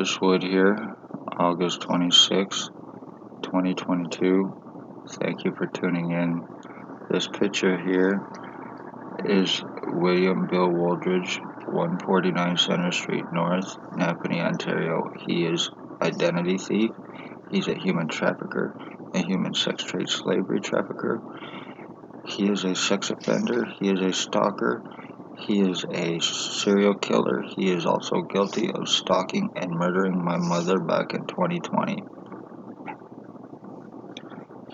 Marcus Wood here, August 26, 2022. Thank you for tuning in. This picture here is William Bill Wooldridge, 149 Center Street North, Napanee, Ontario. He is identity thief. He's a human trafficker, a human sex trade slavery trafficker. He is a sex offender. He is a stalker. He is a serial killer. He is also guilty of stalking and murdering my mother back in 2020.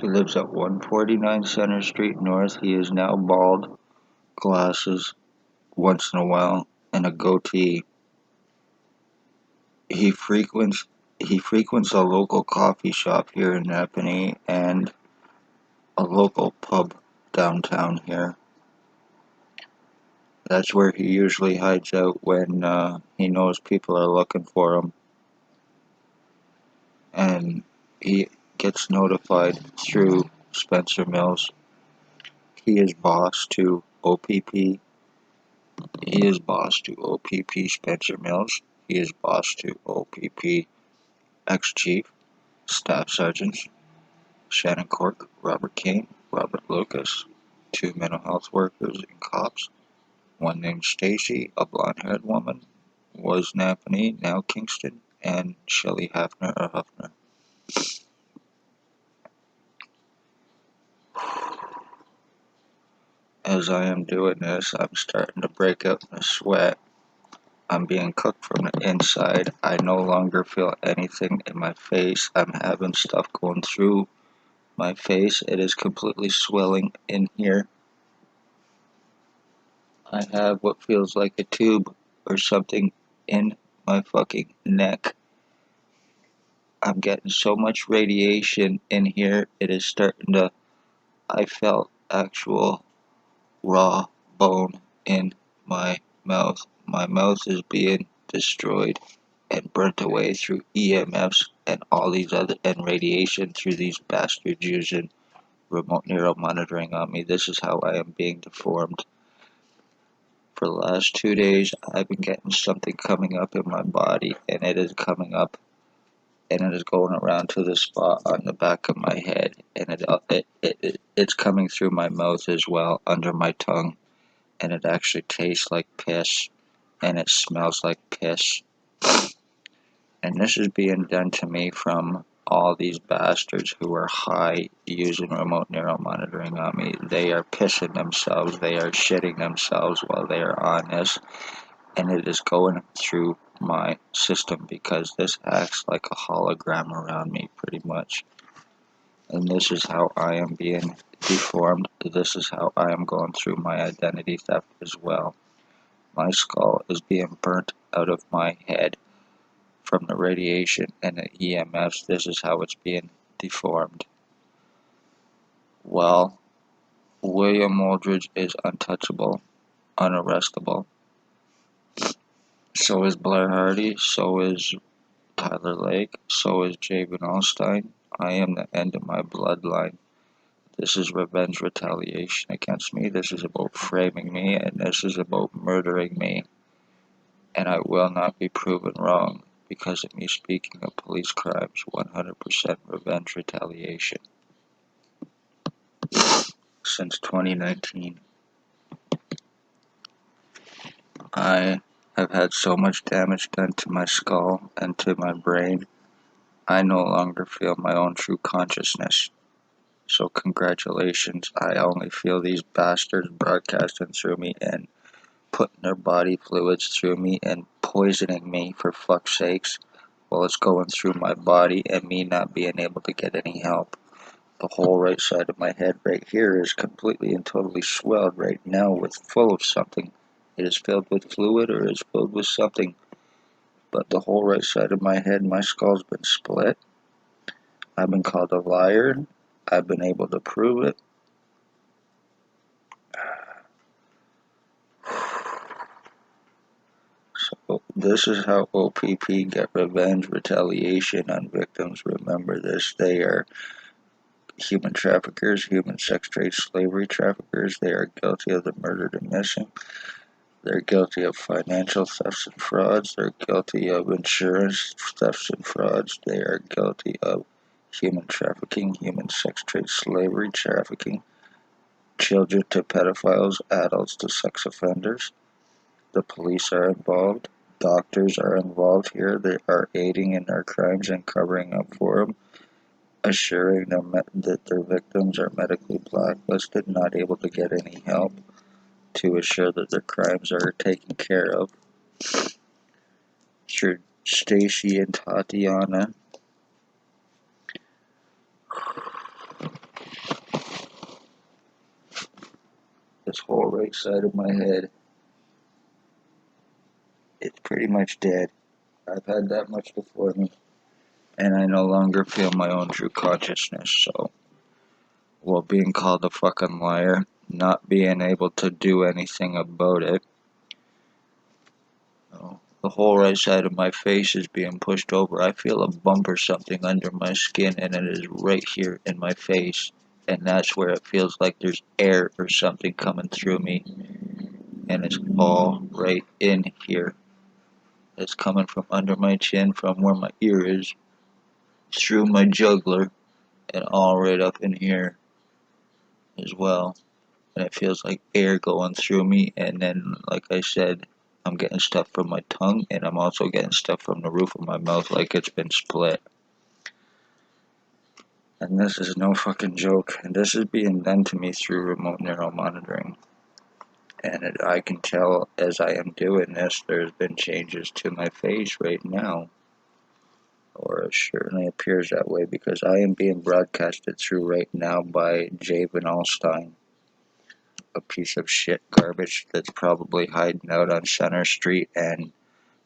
He lives at 149 Center Street North. He is now bald, glasses once in a while, and a goatee. He frequents a local coffee shop here in Napanee and a local pub downtown here. That's where he usually hides out when he knows people are looking for him. And he gets notified through Spencer Mills. He is boss to O.P.P. He is boss to O.P.P. Spencer Mills. He is boss to O.P.P. ex-chief, staff sergeants, Shannon Cork, Robert Kane, Robert Lucas, 2 mental health workers and cops, one named Stacy, a blonde-haired woman, was Napanee, now Kingston, and Shelley Hafner or Huffner. As I am doing this, I'm starting to break out in a sweat. I'm being cooked from the inside. I no longer feel anything in my face. I'm having stuff going through my face. It is completely swelling in here. I have what feels like a tube or something in my fucking neck. I'm getting so much radiation in here. It is starting to... I felt actual raw bone in my mouth. My mouth is being destroyed and burnt away through EMFs and all these other... and radiation through these bastards using remote neural monitoring on me. This is how I am being deformed. For the last 2 days, I've been getting something coming up in my body, and it is coming up, and it is going around to the spot on the back of my head, and it's coming through my mouth as well, under my tongue, and it actually tastes like piss, and it smells like piss. And this is being done to me from all these bastards who are high using remote neural monitoring on me. They are pissing themselves, they are shitting themselves while they are on this, and it is going through my system because this acts like a hologram around me pretty much. And this is how I am being deformed. This is how I am going through my identity theft as well. My skull is being burnt out of my head from the radiation and the EMFs. This is how it's being deformed. Well, William Wooldridge is untouchable, unarrestable. So is Blair Hardy, so is Tyler Lake, so is Javen Alstein. I am the end of my bloodline. This is revenge retaliation against me. This is about framing me, and this is about murdering me. And I will not be proven wrong because of me speaking of police crimes. 100% revenge retaliation. Since 2019, I have had so much damage done to my skull and to my brain, I no longer feel my own true consciousness. So congratulations, I only feel these bastards broadcasting through me and putting their body fluids through me and poisoning me, for fuck's sakes, while it's going through my body and me not being able to get any help. The whole right side of my head right here is completely and totally swelled right now with full of something. It is filled with fluid or is filled with something. But the whole right side of my head, my skull's been split. I've been called a liar. I've been able to prove it. So this is how O.P.P. get revenge retaliation on victims. Remember this. They are human traffickers, human sex trade slavery traffickers. They are guilty of the murdered and missing. They're guilty of financial thefts and frauds. They're guilty of insurance thefts and frauds. They are guilty of human trafficking, human sex trade, slavery, trafficking, children to pedophiles, adults to sex offenders. The police are involved. Doctors are involved here. They are aiding in their crimes and covering up for them, assuring them that their victims are medically blacklisted, not able to get any help, to assure that their crimes are taken care of. Through Stacy and Tatiana. This whole right side of my head, it's pretty much dead. I've had that much before me, and I no longer feel my own true consciousness, so, well, being called a fucking liar, not being able to do anything about it, the whole right side of my face is being pushed over. I feel a bump or something under my skin, and it is right here in my face, and that's where it feels like there's air or something coming through me, and it's all right in here. It's coming from under my chin, from where my ear is, through my jugular, and all right up in here as well. And it feels like air going through me, and then, like I said, I'm getting stuff from my tongue, and I'm also getting stuff from the roof of my mouth like it's been split. And this is no fucking joke, and this is being done to me through remote neural monitoring. And I can tell as I am doing this, there's been changes to my face right now. Or it certainly appears that way, because I am being broadcasted through right now by Jay Van Alstyne, a piece of shit garbage that's probably hiding out on Center Street and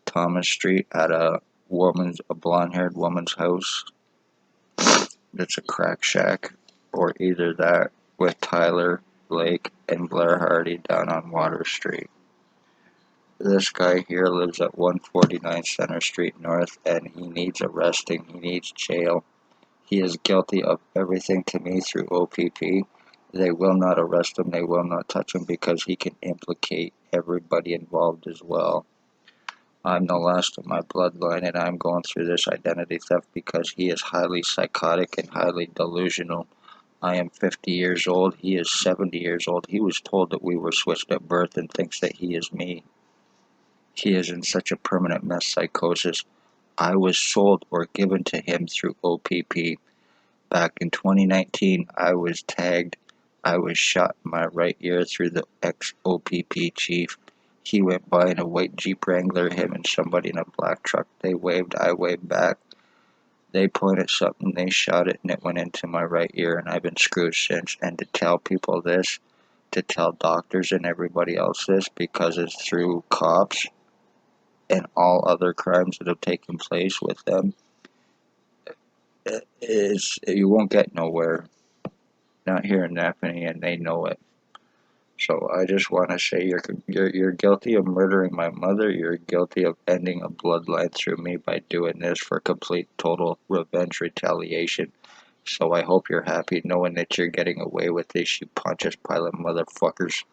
Thomas Street at a blonde-haired woman's house that's a crack shack, or either that with Tyler Lake and Blair Hardy down on Water Street. This guy here lives at 149 Center Street North, and he needs arresting. He needs jail. He is guilty of everything to me through O.P.P. They will not arrest him. They will not touch him because he can implicate everybody involved as well. I'm the last of my bloodline, and I'm going through this identity theft because he is highly psychotic and highly delusional. I am 50 years old. He is 70 years old. He was told that we were switched at birth and thinks that he is me. He is in such a permanent mess psychosis. I was sold or given to him through O.P.P. Back in 2019, I was tagged. I was shot in my right ear through the ex-O.P.P chief. He went by in a white Jeep Wrangler, him and somebody in a black truck. They waved, I waved back. They pointed something, they shot it, and it went into my right ear, and I've been screwed since. And to tell people this, to tell doctors and everybody else this, because it's through cops and all other crimes that have taken place with them, you won't get nowhere. Not here in Napanee, and they know it. So I just want to say you're guilty of murdering my mother. You're guilty of ending a bloodline through me by doing this for complete, total revenge retaliation. So I hope you're happy knowing that you're getting away with this, you Pontius Pilate motherfuckers.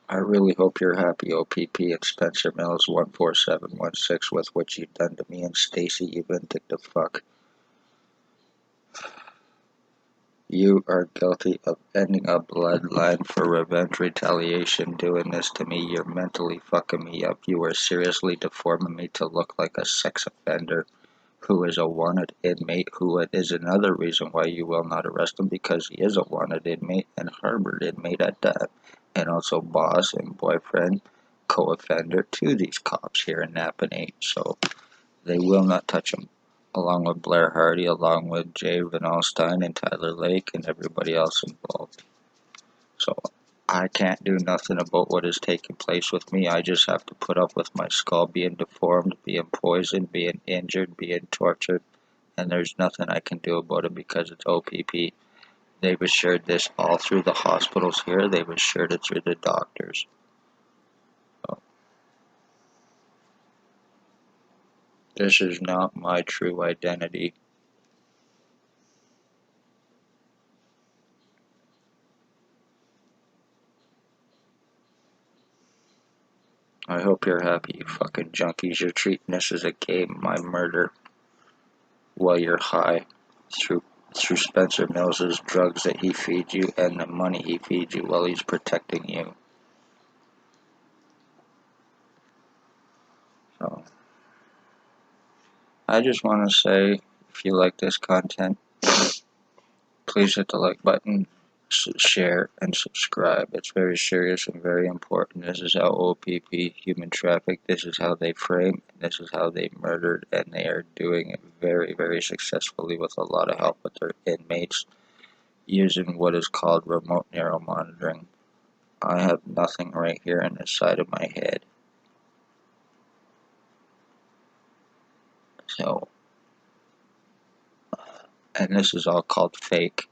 I really hope you're happy, O.P.P. and Spencer Mills 14716, with what you've done to me and Stacy, you vindictive fuck. You are guilty of ending a bloodline for revenge retaliation, doing this to me. You're mentally fucking me up. You are seriously deforming me to look like a sex offender who is a wanted inmate, who is another reason why you will not arrest him, because he is a wanted inmate and harbored inmate at that, and also boss and boyfriend, co-offender to these cops here in Napanee. So they will not touch him, along with Blair Hardy, along with Jay Van Alstyne and Tyler Lake and everybody else involved. So I can't do nothing about what is taking place with me. I just have to put up with my skull being deformed, being poisoned, being injured, being tortured, and there's nothing I can do about it because it's O.P.P. They've assured this all through the hospitals here. They've assured it through the doctors. So, this is not my true identity. I hope you're happy, you fucking junkies. You're treating this as a game, my murder, while you're high. Through Spencer Mills's drugs that he feeds you and the money he feeds you while he's protecting you. So, I just want to say, if you like this content, please hit the like button, share, and subscribe. It's very serious and very important. This is how O.P.P. human traffic. This is how they frame. This is how they murdered, and they are doing it very, very successfully with a lot of help with their inmates using what is called remote neuromonitoring. I have nothing right here on the side of my head. So, and this is all called fake.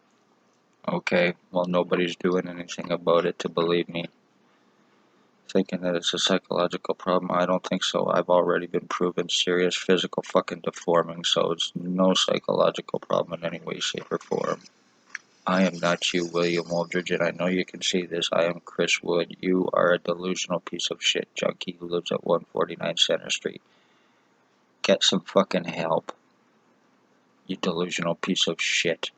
Okay, well, nobody's doing anything about it to believe me. Thinking that it's a psychological problem, I don't think so. I've already been proven serious physical fucking deforming, so it's no psychological problem in any way, shape, or form. I am not you, William Aldridge, and I know you can see this. I am Chris Wood. You are a delusional piece of shit junkie who lives at 149 Center Street. Get some fucking help. You delusional piece of shit.